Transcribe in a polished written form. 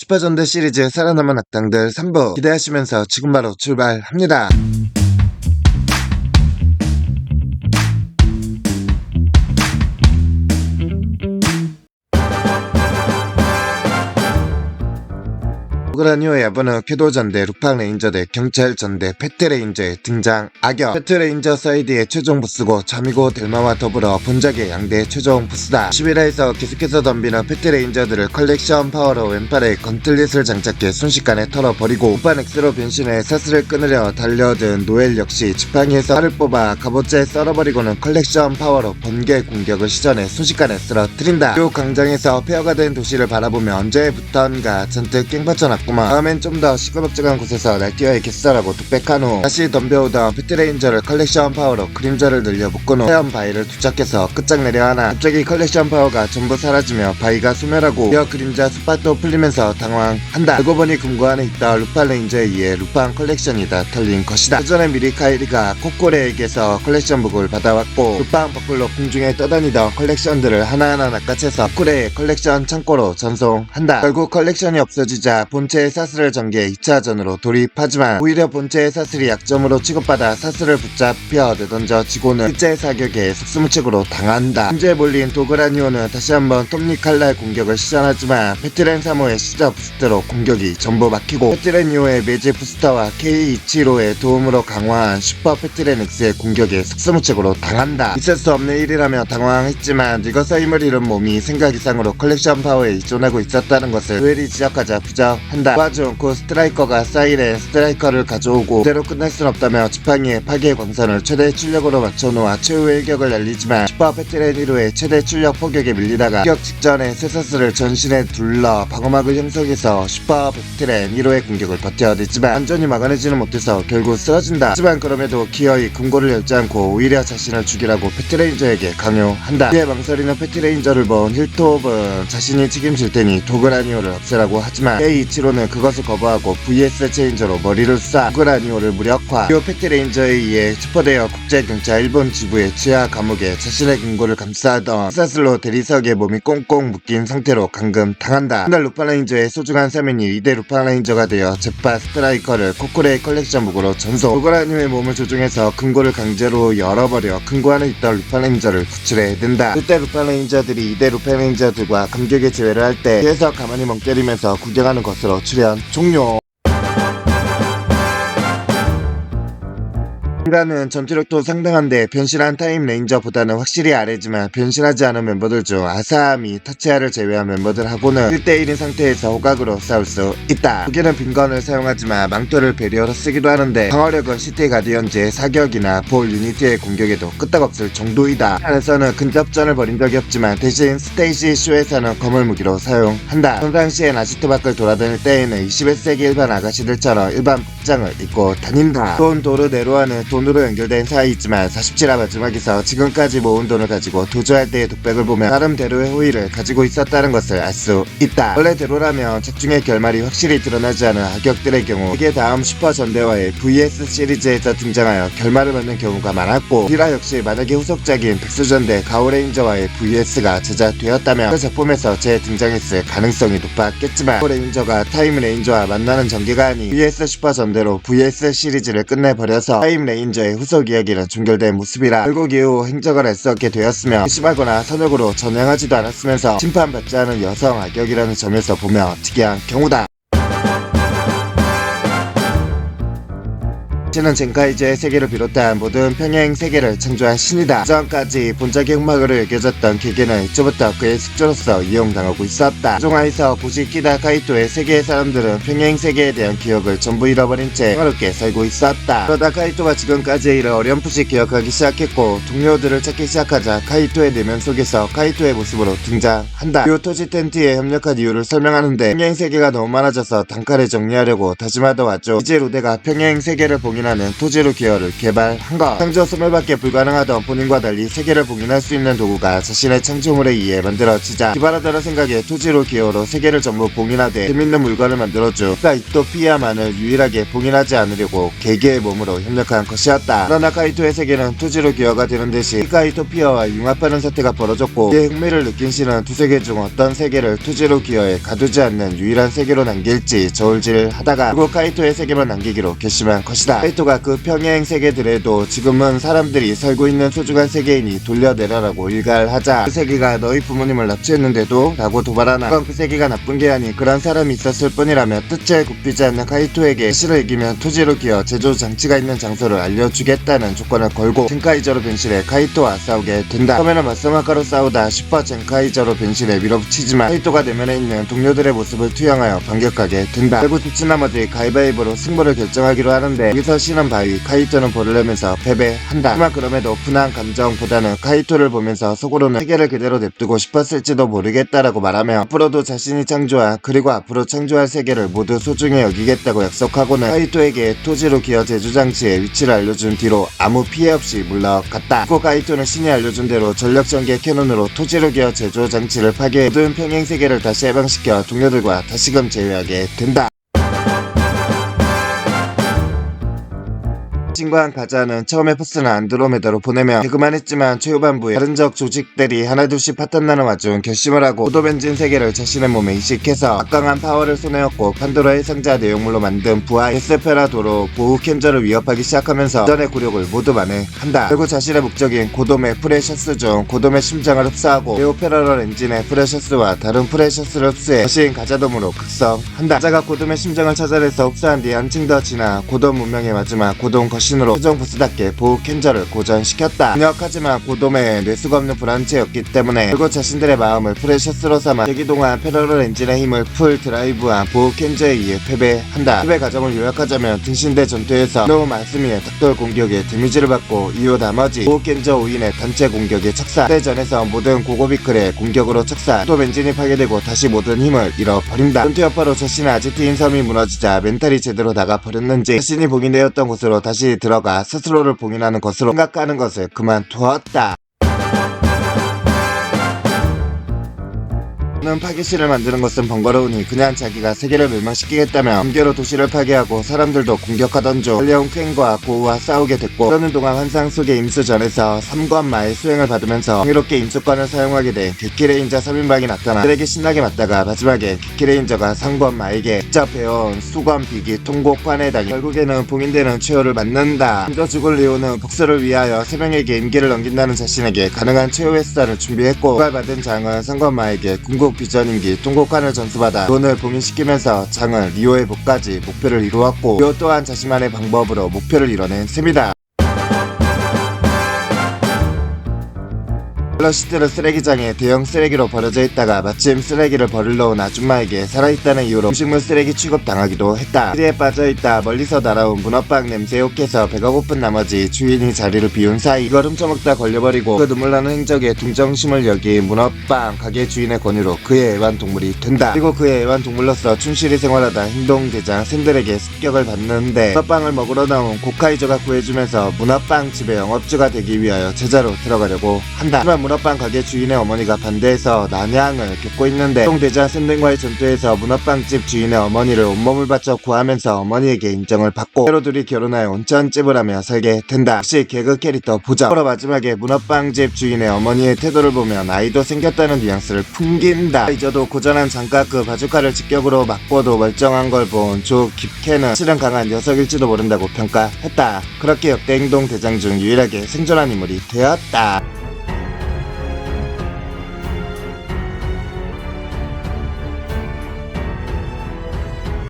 슈퍼전대 시리즈 살아남은 악당들 3부 기대하시면서 지금 바로 출발합니다. 도그라니오의 야부는 궤도전대, 루팡레인저대, 경찰전대, 페트레인저의 등장. 악역 페트레인저 사이드의 최종 보스고 자미고 델마와 더불어 본작의 양대 최종 보스다. 11화에서 계속해서 덤비는 페트레인저들을 컬렉션 파워로 왼팔에 건틀릿을 장착해 순식간에 털어버리고 우판 X로 변신해 사슬을 끊으려 달려든 노엘 역시 지팡이에서 활을 뽑아 갑옷에 썰어버리고는 컬렉션 파워로 번개 공격을 시전해 순식간에 쓰러뜨린다. 요 광장에서 폐허가 된 도시를 바라보며 언제부턴가 잔뜩 깽받쳐놨고 다음엔 좀 더 시끌벅적한 곳에서 날뛰어야겠어라고 독백한 후 다시 덤벼오던 페트레인저를 컬렉션 파워로 그림자를 늘려 묶은 후 하얀 바위를 도착해서 끝장내려 하나 갑자기 컬렉션 파워가 전부 사라지며 바위가 소멸하고 여 그림자 숲밭도 풀리면서 당황한다. 알고 보니 금고 안에 있던 루팡레인저에 의해 루팡 컬렉션이 다 털린 것이다. 그 전에 미리 카이리가 코코레에게서 컬렉션북을 받아왔고 루팡 버클로 공중에 떠다니던 컬렉션들을 하나하나 낚아채서 코코레의 컬렉션 창고로 전송한다. 결국 컬렉션이 없어지자 본체의 사슬을 전개 2차전으로 돌입하지만 오히려 본체의 사슬이 약점으로 취급받아 사슬을 붙잡혀 내던져 지고는 실제 사격에 속수무책으로 당한다. 문제에 몰린 도그라니오는 다시 한번 톱니칼날 공격을 시전하지만 페트렌 3호의 시저 부스트로 공격이 전부 막히고 페트렌2호의 매직 부스터와 K27호의 도움으로 강화한 슈퍼 페트렌 X의 공격에 속수무책으로 당한다. 있을 수 없는 일이라며 당황했지만 늙어서 힘을 잃은 몸이 생각 이상으로 컬렉션 파워에 의존하고 있었다는 것을 웰이 지적하자 부정한다. 와중 그 스트라이커가 사이렌 스트라이커를 가져오고 그대로 끝날 순 없다며 지팡이의 파괴 광선을 최대 출력으로 맞춰놓아 최후의 일격을 날리지만 슈퍼 페트렌 1호의 최대 출력 포격에 밀리다가 공격 직전에 쇠사슬을 전신에 둘러 방어막을 형성해서 슈퍼 페트렌 1호의 공격을 버텨냈지만 완전히 막아내지는 못해서 결국 쓰러진다. 하지만 그럼에도 기어이 금고를 열지 않고 오히려 자신을 죽이라고 페트레인저에게 강요한다. 이에 망설이는 페트레인저를 본 힐톱은 자신이 책임질 테니 도그라니오를 없애라고 하지만 K27호는 그것을 거부하고 VS 체인저로 머리를 쏴 도그라니오를 무력화. 이 페트레인저에 의해 슈퍼대여 국제경찰 일본 지부의 지하 감옥에 자신의 금고를 감싸던 사슬로 대리석에 몸이 꽁꽁 묶인 상태로 감금당한다. 한달 루팡레인저의 소중한 사면이 2대 루팡레인저가 되어 제파 스트라이커를 코코레의 컬렉션북으로 전송. 도그라니오의 몸을 조종해서 금고를 강제로 열어버려 금고 안에 있던 루팡레인저를 구출해낸다. 그때 루팡레인저들이 2대 루팡레인저들과 감격의 제외를 할 때 뒤에서 가만히 멍 때리면서 구경하는 것으로 출연 종료. 인간은 전투력도 상당한데 변신한 타임 레인저보다는 확실히 아래지만 변신하지 않은 멤버들 중 아사미, 타치아를 제외한 멤버들하고는 1대1인 상태에서 호각으로 싸울 수 있다. 무기는 빈건을 사용하지만 망토를 배리어로 쓰기도 하는데 방어력은 시티 가디언즈의 사격이나 볼 유니티의 공격에도 끄떡없을 정도이다. 안에서는 근접전을 벌인 적이 없지만 대신 스테이시 쇼에서는 검을 무기로 사용한다. 평상시엔 아지트 밖을 돌아다닐 때에는 21세기 일반 아가씨들처럼 일반 복장을 입고 다닌다. 돈 도르네로와는 돈으로 연결된 사이이지만 47화 마지막에서 지금까지 모은 돈을 가지고 도주할 때의 독백을 보면 나름대로의 호의를 가지고 있었다는 것을 알 수 있다. 원래대로라면 작중의 결말이 확실히 드러나지 않은 악역들의 경우 이게 다음 슈퍼전대와의 VS 시리즈에서 등장하여 결말을 맺는 경우가 많았고 1화 역시 만약에 후속작인 백수전대 가오레인저와의 VS가 제작되었다면 그 작품에서 재등장했을 가능성이 높았겠지만 가오레인저가 타임레인저와 만나는 전개가 아닌 VS 슈퍼전대로 VS 시리즈를 끝내버려서 타임레인저의 후속 이야기는 종결된 모습이라 결국 이후 행적을 알 수 없게 되었으며 심하거나 선역으로 전향하지도 않았으면서 심판받지 않은 여성 악역이라는 점에서 보면 특이한 경우다. 신은 젠카이즈의 세계를 비롯한 모든 평행 세계를 창조한 신이다. 그전까지 본작의 흑막으로 여겨졌던 기계는 이제부터 그의 숙주로서 이용당하고 있었다. 조종하에서 고시키다 카이토의 세계의 사람들은 평행 세계에 대한 기억을 전부 잃어버린 채 평화롭게 살고 있었다. 그러다 카이토가 지금까지의 일을 어렴풋이 기억하기 시작했고 동료들을 찾기 시작하자 카이토의 내면 속에서 카이토의 모습으로 등장한다. 요토지 텐트에 협력한 이유를 설명하는데 평행 세계가 너무 많아져서 단칼에 정리하려고 다짐하다 왔죠. 이제 로데가 평행 세계를 봉해 봉인하는 토지로 기어를 개발한 것. 창조 소멸밖에 불가능하던 본인과 달리 세계를 봉인할 수 있는 도구가 자신의 창조물에 의해 만들어지자 기발하다는 생각에 토지로 기어로 세계를 전부 봉인하되 재밌는 물건을 만들어줘 이토피아만을 유일하게 봉인하지 않으려고 개개의 몸으로 협력한 것이었다. 그러나 카이토의 세계는 토지로 기어가 되는 대신 이토피아와 융합하는 사태가 벌어졌고 이에 흥미를 느낀 신은 두 세계 중 어떤 세계를 토지로 기어에 가두지 않는 유일한 세계로 남길지 저울질을 하다가 결국 카이토의 세계만 남기기로 결심한 것이다. 카이토가 그 평행 세계들에도 지금은 사람들이 살고 있는 소중한 세계이니 돌려내라라고 일갈하자 그 세계가 너희 부모님을 납치했는데도 라고 도발하나 그건 그 세계가 나쁜 게 아니 그런 사람이 있었을 뿐이라며 뜻에 굽히지 않는 카이토에게 신을 이기면 토지로 기어 제조 장치가 있는 장소를 알려주겠다는 조건을 걸고 젠카이저로 변신해 카이토와 싸우게 된다. 처음에는 맞성아까로 싸우다 슈퍼 젠카이저로 변신해 밀어붙이지만 카이토가 내면에 있는 동료들의 모습을 투영하여 반격하게 된다. 결국 둘째 나머지 가위바위보로 승부를 결정하기로 하는데 여기서 신은 바위 카이토는 벌을 내면서 패배한다. 하지만 그럼에도 분한 감정보다는 카이토를 보면서 속으로는 세계를 그대로 냅두고 싶었을지도 모르겠다라고 말하며 앞으로도 자신이 창조한 그리고 앞으로 창조할 세계를 모두 소중히 여기겠다고 약속하고는 카이토에게 토지로 기어 제조장치의 위치를 알려준 뒤로 아무 피해 없이 물러갔다. 그리고 카이토는 신이 알려준 대로 전력전개 캐논으로 토지로 기어 제조장치를 파괴해 모든 평행세계를 다시 해방시켜 동료들과 다시금 제외하게 된다. 신과 가자는 처음에 포스는 안드로메다로 보내며 개그만 했지만 최후반부에 다른 적 조직들이 하나둘씩 파탄나는 와중 결심을 하고 고도변진 세계를 자신의 몸에 이식해서 막강한 파워를 손에 얻고 판도라의 상자 내용물로 만든 부하 에스페라도로 보우 켄저를 위협하기 시작하면서 전의 굴욕을 모두 만회한다. 결국 자신의 목적인 고돔의 프레셔스 중 고돔의 심장을 흡수하고 네오 패러럴 엔진의 프레셔스와 다른 프레셔스를 흡수해 거신 가자돔으로 극성한다. 가자가 고돔의 심장을 찾아내서 흡수한 뒤 한층 더 지나 고돔 문명의 마지막 고돔 거신으로 최종 보스답게 보우 켄저를 고전시켰다. 강력하지만 고돔에 뇌수가 없는 불안체였기 때문에 결국 자신들의 마음을 프레셔스로 삼아 대기 동안 패러럴 엔진의 힘을 풀 드라이브한 보우 켄저에 의해 패배한다. 패배 과정을 요약하자면 등신대 전투에서 노우 마스미의 탁돌 공격에 데미지를 받고 이후 나머지 보우 켄저 5인의 단체 공격에 착사. 대전에서 모든 고고비클의 공격으로 착사. 또 엔진이 파괴되고 다시 모든 힘을 잃어버린다. 전투 여파로 자신의 아지트인 섬이 무너지자 멘탈이 제대로 나가버렸는지 자신이 봉인되었던 곳으로 다시 들어가 스스로를 봉인하는 것으로 생각하는 것을 그만두었다. 는 파괴실을 만드는 것은 번거로우니 그냥 자기가 세계를 멸망시키겠다며 공개로 도시를 파괴하고 사람들도 공격하던 중 달려온 퀸과 고우와 싸우게 됐고 그러는 동안 환상 속의 임수전에서 3관마의 수행을 받으면서 경이롭게 임수권을 사용하게 된 기키레인저 3인방이 나타나 그들에게 신나게 맞다가 마지막에 기키레인저가 3관마에게 직접 배워온 수권 비기 통곡판에 당해 결국에는 봉인되는 최후를 맞는다. 먼저 죽을 리오는 복수를 위하여 3명에게 임기를 넘긴다는 자신에게 가능한 최후의 수단을 준비했고 그걸 받은 장은 3관마에게 궁극 비전임기 통곡관을 전수받아 돈을 봉인시키면서 장은 리오의 복까지 목표를 이루었고 리오 또한 자신만의 방법으로 목표를 이뤄낸 셈이다. 갤러시트를 쓰레기장에 대형 쓰레기로 버려져 있다가 마침 쓰레기를 버리러 온 아줌마에게 살아있다는 이유로 음식물 쓰레기 취급당하기도 했다. 쓰리에 빠져있다 멀리서 날아온 문어빵 냄새에 혹해서 배가 고픈 나머지 주인이 자리를 비운 사이 이걸 훔쳐먹다 걸려버리고 그 눈물나는 행적에 동정심을 여긴 문어빵 가게 주인의 권유로 그의 애완동물이 된다. 그리고 그의 애완동물로서 충실히 생활하다 행동대장 샌들에게 습격을 받는데 문어빵을 먹으러 나온 고카이저가 구해주면서 문어빵 집의 영업주가 되기 위하여 제자로 들어가려고 한다. 하지만 문어빵 가게 주인의 어머니가 반대해서 난향을 겪고 있는데 행동대장 샌들과의 전투에서 문어빵집 주인의 어머니를 온몸을 바쳐 구하면서 어머니에게 인정을 받고 새로 둘이 결혼하여 온천집을 하며 살게 된다. 역시 개그 캐릭터 보자. 바로 마지막에 문어빵집 주인의 어머니의 태도를 보면 아이도 생겼다는 뉘앙스를 풍긴다. 이저도 고전한 장가그 바주카를 직격으로 맞고도 멀쩡한 걸 본 조 깁케는 실은 강한 녀석일지도 모른다고 평가했다. 그렇게 역대 행동대장 중 유일하게 생존한 인물이 되었다.